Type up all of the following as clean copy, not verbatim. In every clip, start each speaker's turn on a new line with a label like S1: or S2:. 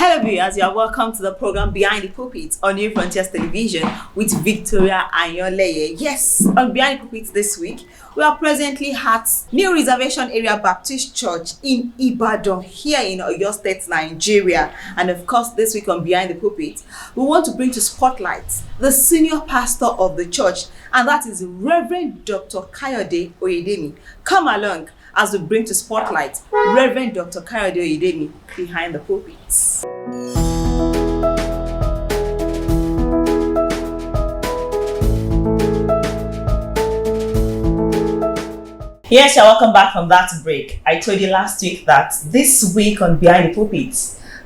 S1: Hello viewers, you are welcome to the program Behind the Pulpit on New Frontiers Television with Victoria Anyoleye. Yes, on Behind the Pulpit this week, we are presently at New Reservation Area Baptist Church in Ibadan, here in Oyo State, Nigeria. And of course, this week on Behind the Pulpit, we want to bring to spotlight the senior pastor of the church, and that is Reverend Dr. Kayode Oyedemi. Come along as we bring to spotlight Reverend Dr. Kayode Oyedemi behind the pulpit. Yes, you're welcome back from that break. I told you last week that this week on Behind the Pulpit,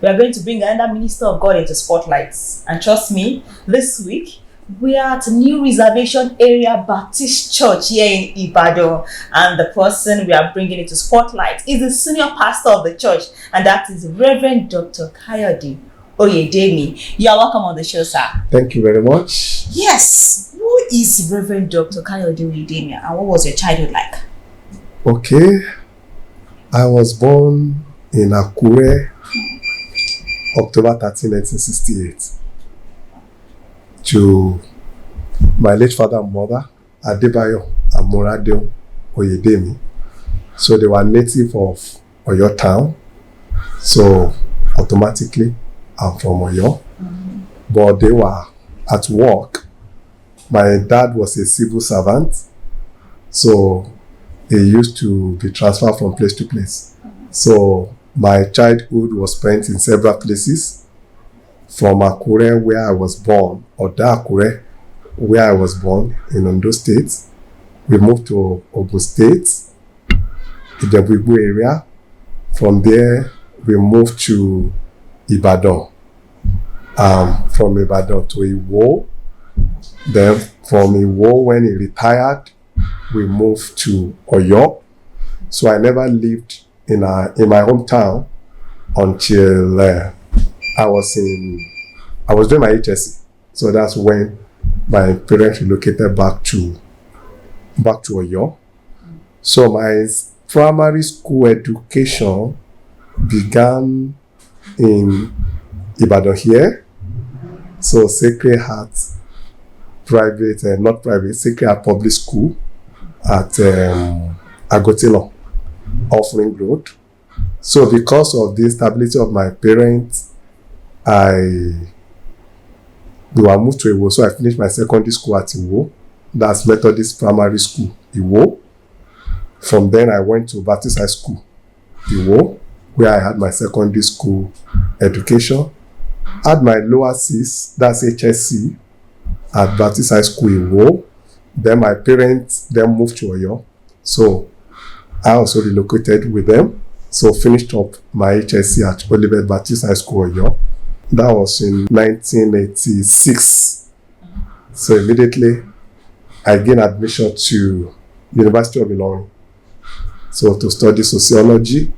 S1: we are going to bring another minister of God into spotlights. And trust me, this week, we are at New Reservation Area Baptist Church here in Ibadan, and the person we are bringing into spotlight is the senior pastor of the church, and that is Reverend Dr. Kayode Oyedemi. You are welcome on the show, sir.
S2: Thank you very much.
S1: Yes, who is Reverend Dr. Kayode Oyedemi, and what was your childhood like?
S2: Okay, I was born in Akure, October 13, 1968. To my late father and mother, Adebayo and Morade Oyedemi. So they were native of Oyo town. So automatically, I'm from Oyo. But they were at work. My dad was a civil servant. So he used to be transferred from place to place. So my childhood was spent in several places. From Akure, where I was born, or Akure, where I was born in Ondo State. We moved to Ogun State, in the Buibu area. From there, we moved to Ibadan. From Ibadan to Iwo. Then from Iwo, when he retired, we moved to Oyo. So I never lived in my hometown until I was doing my HSC, so that's when my parents relocated back to Oyo. So my primary school education began in Ibadan here. So Sacred Heart Sacred Heart Public School at Agotino, off Ring Road. So because of the instability of my parents, we were moved to Iwo, so I finished my secondary school at Iwo. That's Methodist Primary School, Iwo. From then, I went to Baptist High School, Iwo, where I had my secondary school education. Had my lower Cs, that's HSC, at Baptist High School, Iwo. Then my parents then moved to Oyo, so I also relocated with them. So finished up my HSC at Olivet Baptist High School, Oyo. That was in 1986. So immediately, I gained admission to University of Ilorin. So to study sociology.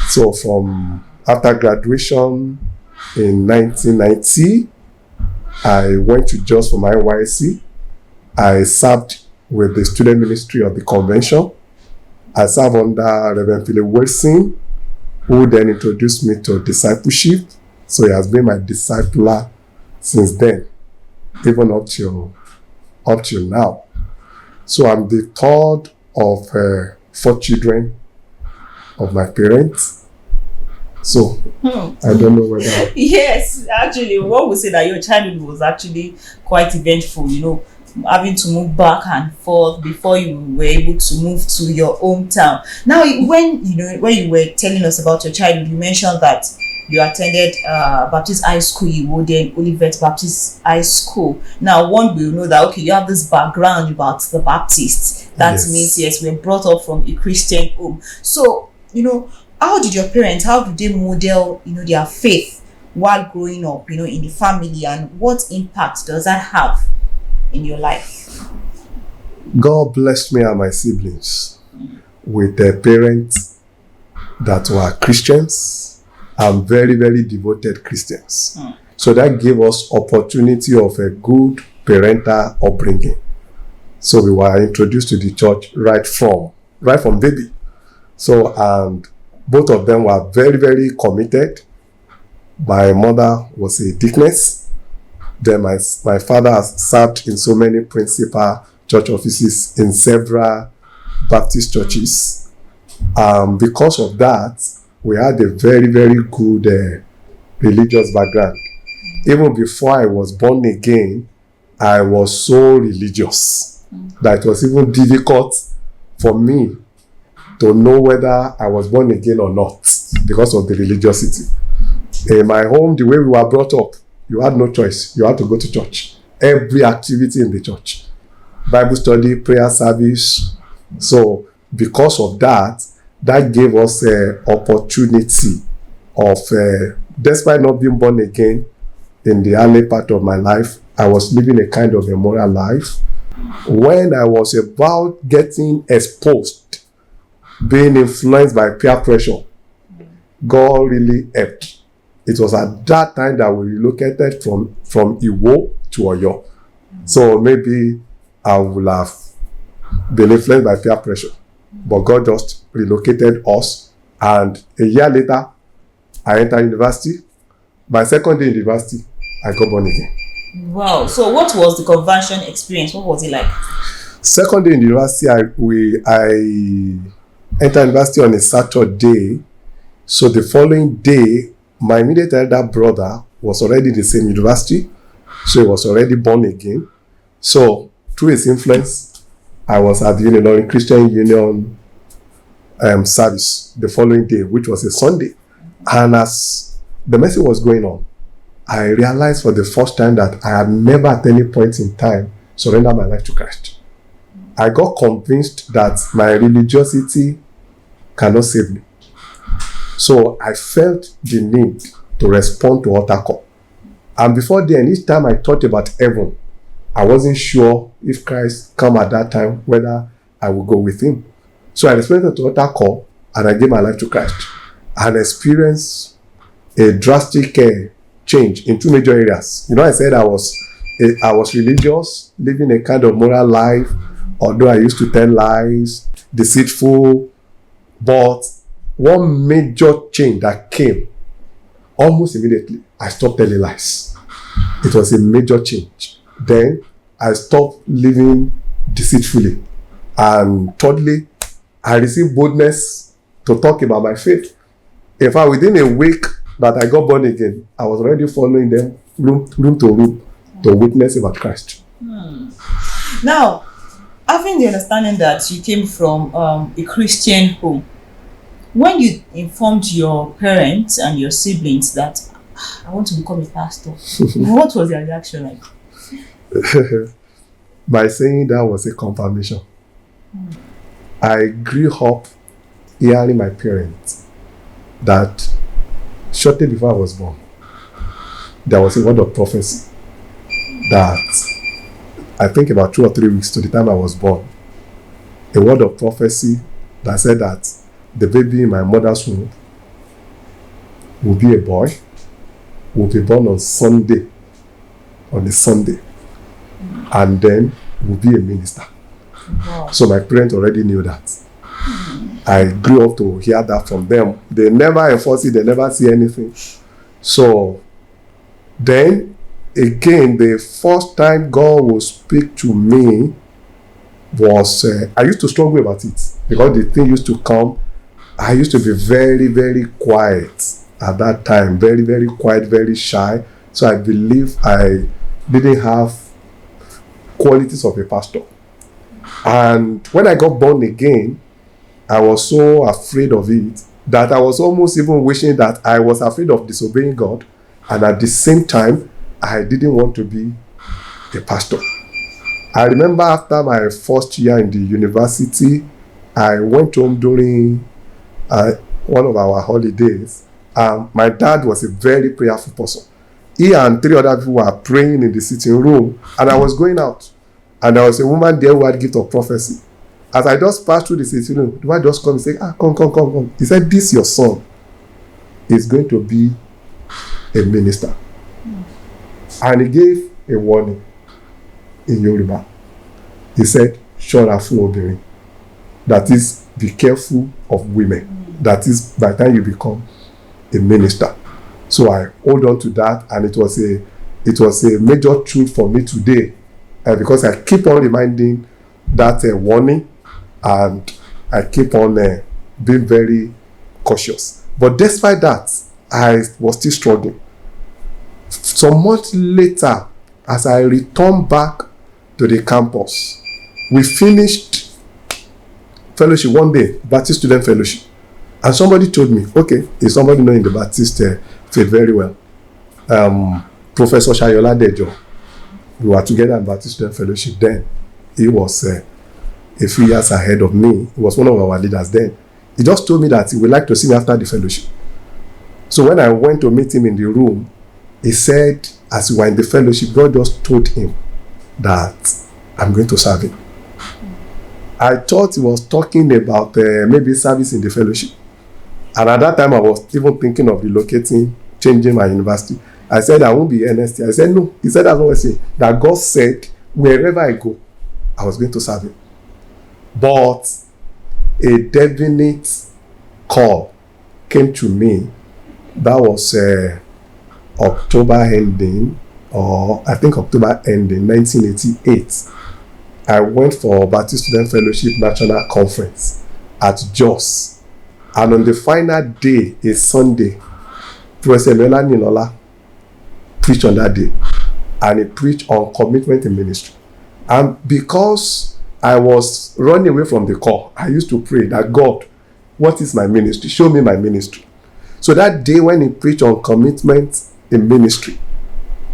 S2: So from after graduation in 1990, I went to Jos for my NYSC. I served with the student ministry of the convention. I served under Reverend Philip Wilson, who then introduced me to discipleship. So he has been my discipler since then, even up till now. So I'm the third of 4 children of my parents. So I don't know whether.
S1: Yes, actually, what we say that your childhood was actually quite eventful. Having to move back and forth before you were able to move to your hometown. Now, when you were telling us about your childhood, you mentioned that you attended Baptist High School, then Olivet Baptist High School. Now, one will know that, okay, you have this background about the Baptists. That means, yes, we were brought up from a Christian home. So, how did they model, their faith while growing up, in the family, and what impact does that have in your life?
S2: God blessed me and my siblings with parents that were Christians and very, very devoted Christians. So that gave us opportunity of a good parental upbringing. So we were introduced to the church right from baby. So, and both of them were very, very committed My mother was a deaconess. Then my father has served in so many principal church offices in several Baptist churches. Because of that, we had a very, very good religious background. Even before I was born again, I was so religious that it was even difficult for me to know whether I was born again or not because of the religiosity. In my home, the way we were brought up, you had no choice. You had to go to church. Every activity in the church. Bible study, prayer service. So because of that, that gave us an opportunity of, despite not being born again in the early part of my life, I was living a kind of a moral life. When I was about getting exposed, being influenced by peer pressure, God really helped. It was at that time that we relocated from Iwo to Oyo. So maybe I would have been influenced by peer pressure. But God just relocated us. And a year later, I entered university. My second day in university, I got born again.
S1: Wow. So what was the conversion experience? What was it like?
S2: Second day in the university, I entered university on a Saturday. So the following day, my immediate elder brother was already in the same university. So he was already born again. So through his influence, I was at the Illinois Christian Union service the following day, which was a Sunday. And as the message was going on, I realized for the first time that I had never at any point in time surrendered my life to Christ. I got convinced that my religiosity cannot save me. So I felt the need to respond to altar call. And before then, each time I thought about heaven, I wasn't sure if Christ come at that time, whether I would go with him. So I responded to altar call and I gave my life to Christ and experienced a drastic change in two major areas. You know, I said I was religious, living a kind of moral life, although I used to tell lies, deceitful. But one major change that came almost immediately, I stopped telling lies. It was a major change. Then I stopped living deceitfully. And thirdly, I received boldness to talk about my faith. In fact, within a week that I got born again, I was already following them room to room to witness about Christ.
S1: Now, having the understanding that you came from a Christian home, when you informed your parents and your siblings that I want to become a pastor, what was their reaction like?
S2: By saying that was a confirmation. I grew up hearing my parents that shortly before I was born, there was a word of prophecy that I think about 2 or 3 weeks to the time I was born, a word of prophecy that said that the baby in my mother's womb will be a boy, will be born on a Sunday, and then will be a minister.
S1: Wow.
S2: So my parents already knew that. I grew up to hear that from them. They never enforce it, they never see anything. So then again, the first time God will speak to me was, I used to struggle about it because the thing used to come. I used to be very, very quiet at that time, very, very quiet, very shy. So I believe I didn't have qualities of a pastor. And when I got born again, I was so afraid of it that I was almost even wishing that I was afraid of disobeying God. And at the same time, I didn't want to be a pastor. I remember after my first year in the university, I went home during one of our holidays. My dad was a very prayerful person. He and 3 other people were praying in the sitting room, and I was going out. And there was a woman there who had gift of prophecy. As I just passed through the sitting room, the man just come and say, come. He said, this your son is going to be a minister. And he gave a warning in Yoruba. He said, Shora fun obìnrin. That is, be careful of women. That is, by the time you become a minister. So I hold on to that, and it was a major truth for me today, because I keep on reminding that warning, and I keep on being very cautious. But despite that, I was still struggling. Some months later, as I returned back to the campus, we finished fellowship one day, Baptist Student Fellowship. And somebody told me, okay, is somebody knowing the Baptist faith very well? Professor Shayola Dejo. We were together at Baptist Student Fellowship then. He was a few years ahead of me. He was one of our leaders then. He just told me that he would like to see me after the fellowship. So when I went to meet him in the room, he said, as we were in the fellowship, God just told him that I'm going to serve him. I thought he was talking about maybe service in the fellowship. And at that time, I was even thinking of relocating, changing my university. I said, I won't be NST. I said, no. He said, that's what I say. That God said, wherever I go, I was going to serve him. But a definite call came to me. That was October ending, or I think October ending, 1988. I went for Baptist Student Fellowship National Conference at Jos. And on the final day, a Sunday, Professor Melanie Nola preached on that day. And he preached on commitment in ministry. And because I was running away from the call, I used to pray that, God, what is my ministry? Show me my ministry. So that day when he preached on commitment in ministry,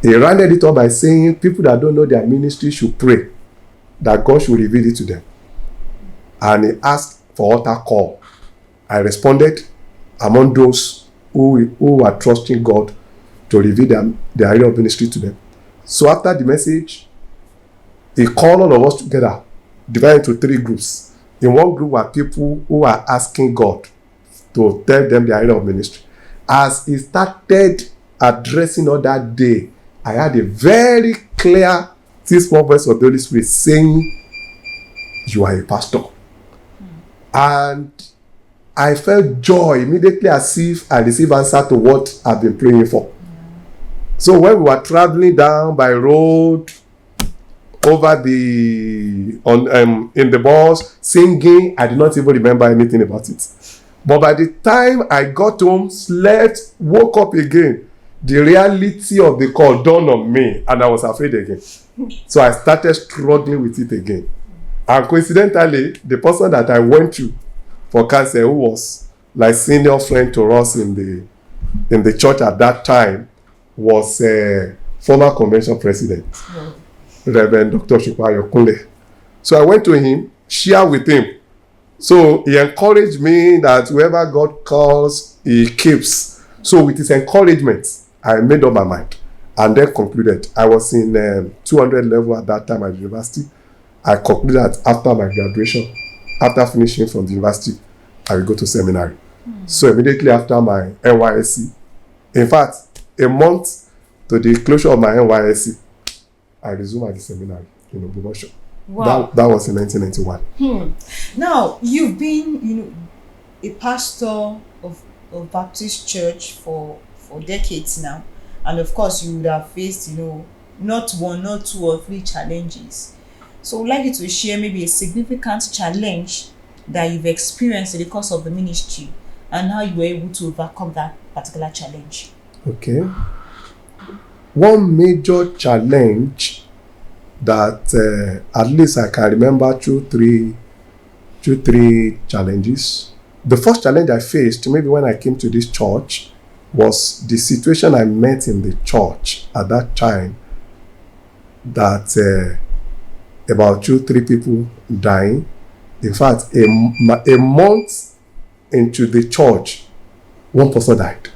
S2: he rounded it up by saying people that don't know their ministry should pray that God should reveal it to them. And he asked for altar call. I responded among those who are trusting God to reveal their area of ministry to them. So after the message, he called all of us together, divided into 3 groups. In one group were people who are asking God to tell them the area of ministry. As he started addressing all that day, I had a very clear, small voice of the Holy Spirit saying, you are a pastor. And I felt joy immediately, as if I received answer to what I've been praying for. So when we were traveling down by road, over in the bus, singing, I did not even remember anything about it. But by the time I got home, slept, woke up again, the reality of the call dawned on me, and I was afraid again. So I started struggling with it again. And coincidentally, the person that I went to for counsel, who was like senior friend to us in the church at that time, was a former convention president, Reverend Dr. Shukwayo Kunle. So I went to him, shared with him. So he encouraged me that whoever God calls, he keeps. So with his encouragement, I made up my mind and then concluded. I was in 200 level at that time at university. I concluded that after my graduation, after finishing from the university, I will go to seminary. So immediately after my NYSC, in fact, a month to the closure of my NYSC, I resumed at the seminary in Ogbomosho.
S1: Wow.
S2: That was in 1991.
S1: Now, you've been, a pastor of Baptist church for decades now. And of course, you would have faced, not 1, not 2 or 3 challenges. So I'd like you to share maybe a significant challenge that you've experienced in the course of the ministry and how you were able to overcome that particular challenge.
S2: Okay. One major challenge that at least I can remember 2-3 challenges. The first challenge I faced, maybe when I came to this church, was the situation I met in the church at that time, that about 2-3 people dying. In fact, a month into the church, one person died.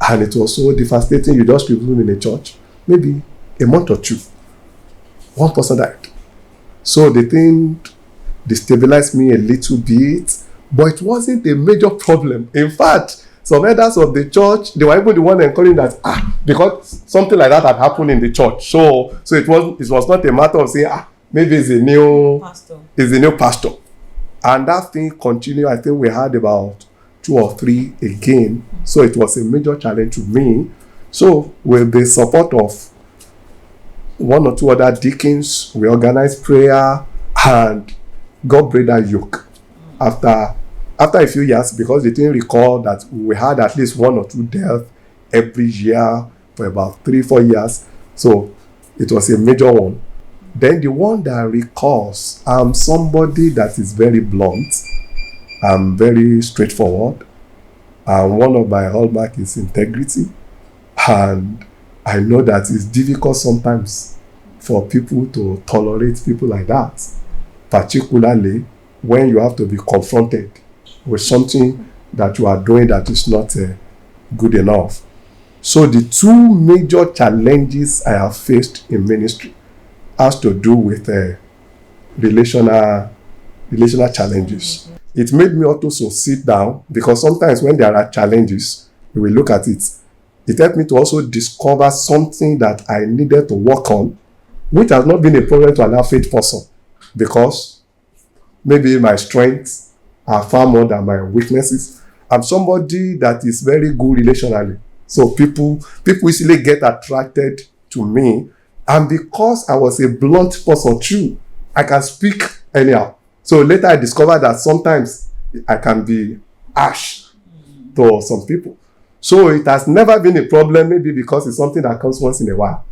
S2: And it was so devastating. You just people in a church, maybe a month or 2, one person died. So the thing destabilized me a little bit, but it wasn't a major problem. In fact, some elders of the church, they were even the one encouraging that, because something like that had happened in the church. So it was not a matter of saying, maybe it's a new pastor. And that thing continued. I think we had about 2 or 3 again. So it was a major challenge to me. So with the support of 1 or 2 other deacons, we organized prayer and God break that yoke. After a few years, because they didn't recall that we had at least 1 or 2 deaths every year for about 3-4 years. So it was a major one. Then the one that recalls, I'm somebody that is very blunt. I'm very straightforward. And one of my hallmark is integrity. And I know that it's difficult sometimes for people to tolerate people like that, particularly when you have to be confronted with something that you are doing that is not good enough. So the 2 major challenges I have faced in ministry has to do with relational challenges. It made me also sit down, because sometimes when there are challenges, we will look at it. It helped me to also discover something that I needed to work on, which has not been a problem to an average person, because maybe my strengths are far more than my weaknesses. I'm somebody that is very good relationally. So people easily get attracted to me. And because I was a blunt person too, I can speak anyhow. So later I discovered that sometimes I can be harsh to some people. So it has never been a problem, maybe because it's something that comes once in a while.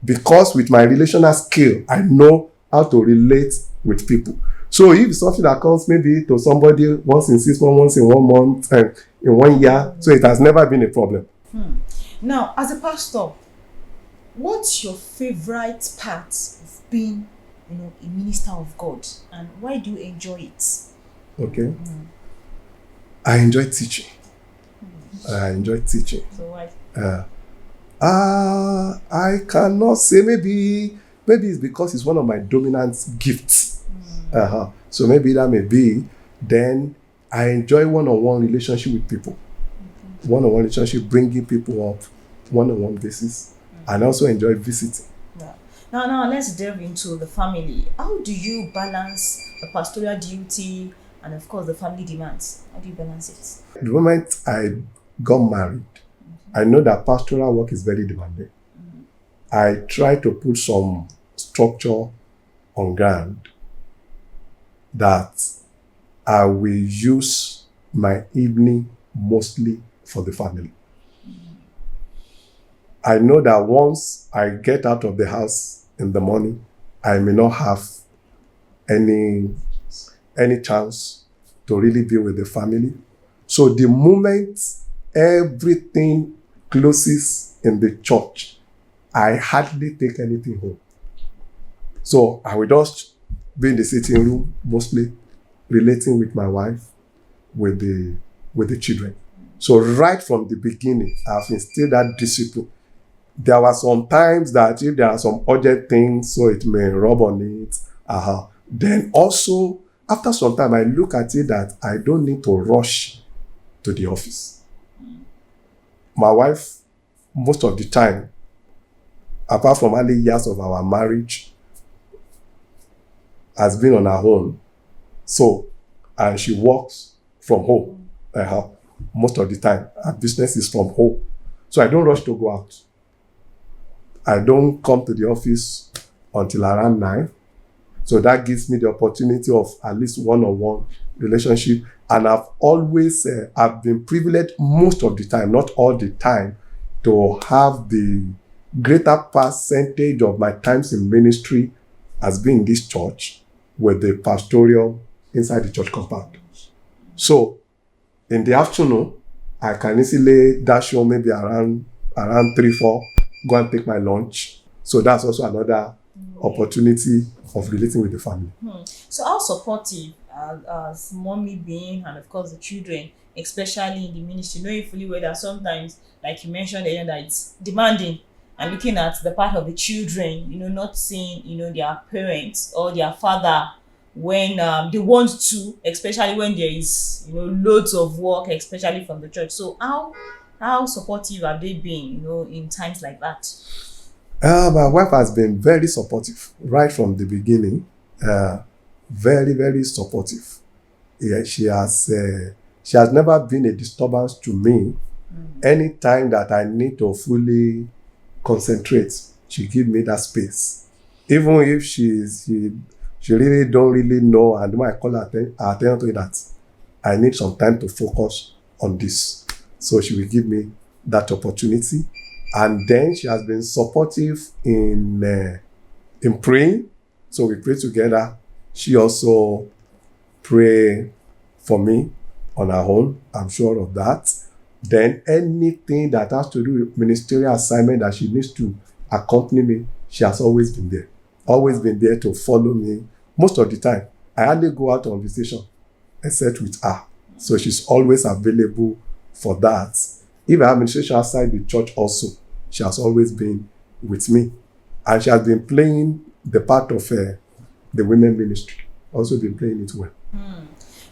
S2: Because with my relational skill, I know how to relate with people. So if it's something that comes maybe to somebody once in 6 months, once in 1 month, and in 1 year, so it has never been a problem.
S1: Now, as a pastor, what's your favorite part of being, a minister of God, and why do you enjoy it?
S2: Okay. I enjoy teaching.
S1: So why?
S2: I cannot say, maybe it's because it's one of my dominant gifts. So maybe that may be. Then I enjoy one-on-one relationship with people. One-on-one relationship, bringing people up, one-on-one basis, and also enjoy visiting.
S1: Yeah. Now let's delve into the family. How do you balance the pastoral duty and of course the family demands? How do you balance it?
S2: The moment I got married, I know that pastoral work is very demanding. I try to put some structure on ground that I will use my evening mostly for the family. I know that once I get out of the house in the morning, I may not have any chance to really be with the family. So the moment everything closes in the church, I hardly take anything home. So I will just be in the sitting room, mostly relating with my wife, with the children. So right from the beginning, I've instilled that discipline. There were some times that if there are some urgent things, so it may rub on it. Then also, after some time, I look at it that I don't need to rush to the office. My wife, most of the time, apart from early years of our marriage, has been on her own. So, and she works from home. Most of the time, her business is from home. So I don't rush to go out. I don't come to the office until around 9. So that gives me the opportunity of at least one-on-one relationship. And I've been privileged most of the time, not all the time, to have the greater percentage of my times in ministry as being in this church with the pastoral inside the church compound. So in the afternoon, I can easily dash home maybe around 3-4, go and take my lunch. So that's also another opportunity of relating with the family.
S1: So how supportive as mommy being, and of course the children, especially in the ministry, knowing fully well that sometimes, like you mentioned earlier, that it's demanding, and looking at the part of the children, not seeing, their parents or their father when they want to, especially when there is, loads of work, especially from the church. So how supportive have they been, in times like that?
S2: My wife has been very supportive right from the beginning. Very, very supportive. Yeah, she has never been a disturbance to me. Anytime that I need to fully concentrate, she give me that space. Even if she really don't really know, and when I call her attention to it, that I need some time to focus on this. So she will give me that opportunity. And then she has been supportive in praying. So we pray together. She also pray for me on her own. I'm sure of that. Then anything that has to do with ministerial assignment that she needs to accompany me, she has always been there. Always been there to follow me. Most of the time, I hardly go out on visitation except with her. So she's always available for that. If I have ministration outside the church also, she has always been with me. And she has been playing the part of the women ministry. Also been playing it well.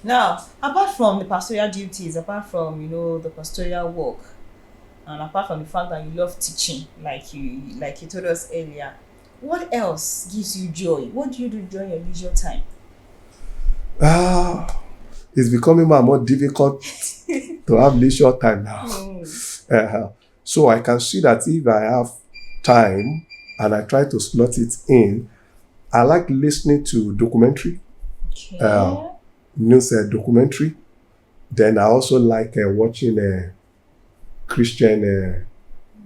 S1: Now, apart from the pastoral duties, apart from the pastoral work, and apart from the fact that you love teaching, like you told us earlier, what else gives you joy? What do you do during your leisure time?
S2: It's becoming more and more difficult to have leisure time now. So I can see that if I have time and I try to slot it in, I like listening to documentary.
S1: Okay.
S2: News documentary. Then I also like watching Christian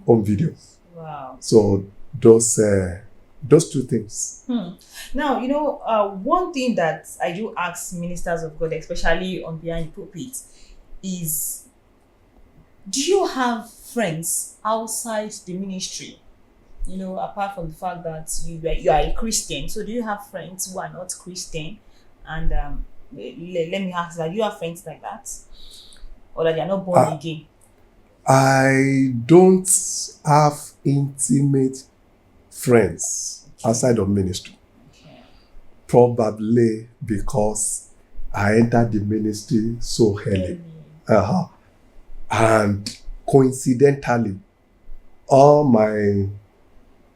S2: home videos.
S1: Wow.
S2: So those two things.
S1: Now, one thing that I do ask ministers of God, especially on behind the pulpit, is, do you have friends outside the ministry? Apart from the fact that you are a Christian, so do you have friends who are not Christian? And let me ask that, do you have friends like that? Or that they are not born again?
S2: I don't have intimate friends outside of ministry.
S1: Okay.
S2: Probably because I entered the ministry so early. And coincidentally, all my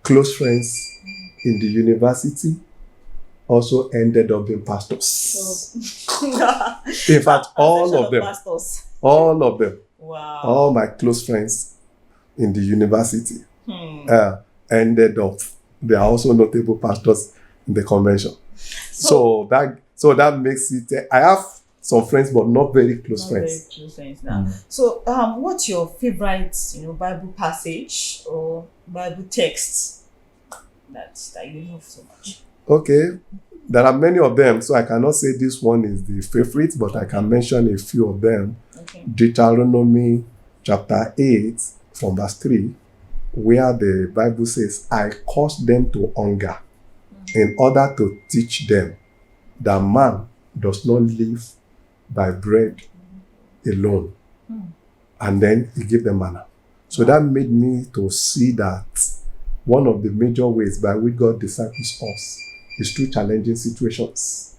S2: close friends in the university also ended up being pastors. In fact, all of them.
S1: Pastors.
S2: All of them.
S1: Wow.
S2: All my close friends in the university ended up. They are also notable pastors in the convention. So that makes it. I have some friends, but not very close friends.
S1: Very close friends now. So, what's your favorite, Bible passage or Bible text that you love so much?
S2: Okay, there are many of them, so I cannot say this one is the favorite, but I can mention a few of them.
S1: Okay.
S2: Deuteronomy chapter 8 from verse 3, where the Bible says, I caused them to hunger in order to teach them that man does not live by bread alone. And then he gave them manna. So that made me to see that one of the major ways by which God disciples us is through challenging situations.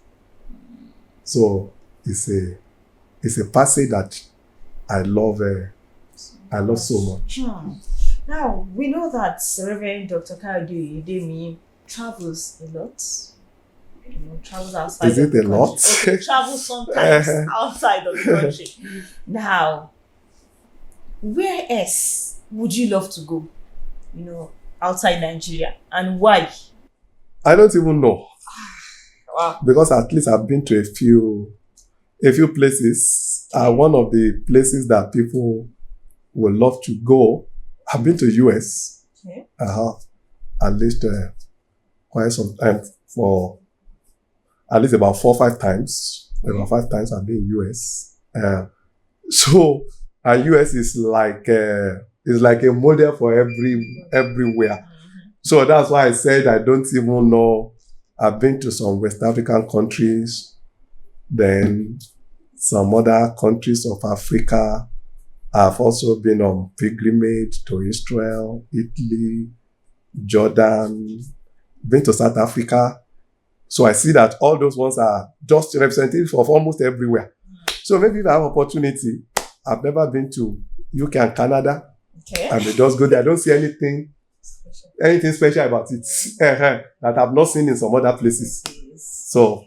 S2: So it's a passage that I love so much.
S1: Now, we know that Reverend Dr. Kayode Oyedemi travels a lot. Travels outside
S2: Is it a lot?
S1: Okay, travels sometimes outside of the country. Now, where else would you love to go? Outside Nigeria, and why?
S2: I don't even know.
S1: Wow.
S2: Because at least I've been to a few places. One of the places that people would love to go, I've been to US.
S1: Okay.
S2: At least quite some time, for at least about 4 or 5 times. About 5 times I've been in US. So US is like a model for everywhere. So that's why I said I don't even know. I've been to some West African countries, then some other countries of Africa. I've also been on pilgrimage to Israel, Italy, Jordan, been to South Africa. So I see that all those ones are just representative of almost everywhere. So maybe if I have opportunity, I've never been to UK and Canada.
S1: Okay.
S2: I may just go there. I don't see anything special about it that I've not seen in some other places. So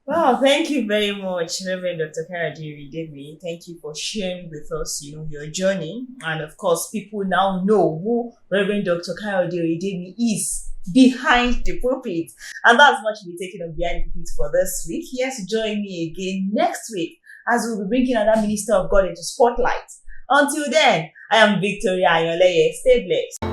S1: Wow, thank you very much, Reverend Dr. Kayode Oyedemi. Thank you for sharing with us, your journey. And of course, people now know who Reverend Dr. Kayode Oyedemi is behind the pulpit. And that's what we'll be taking on Behind the Pulpit for this week. Yes, join me again next week as we'll be bringing another minister of God into spotlight. Until then, I am Victoria Ayoleye. Stay blessed.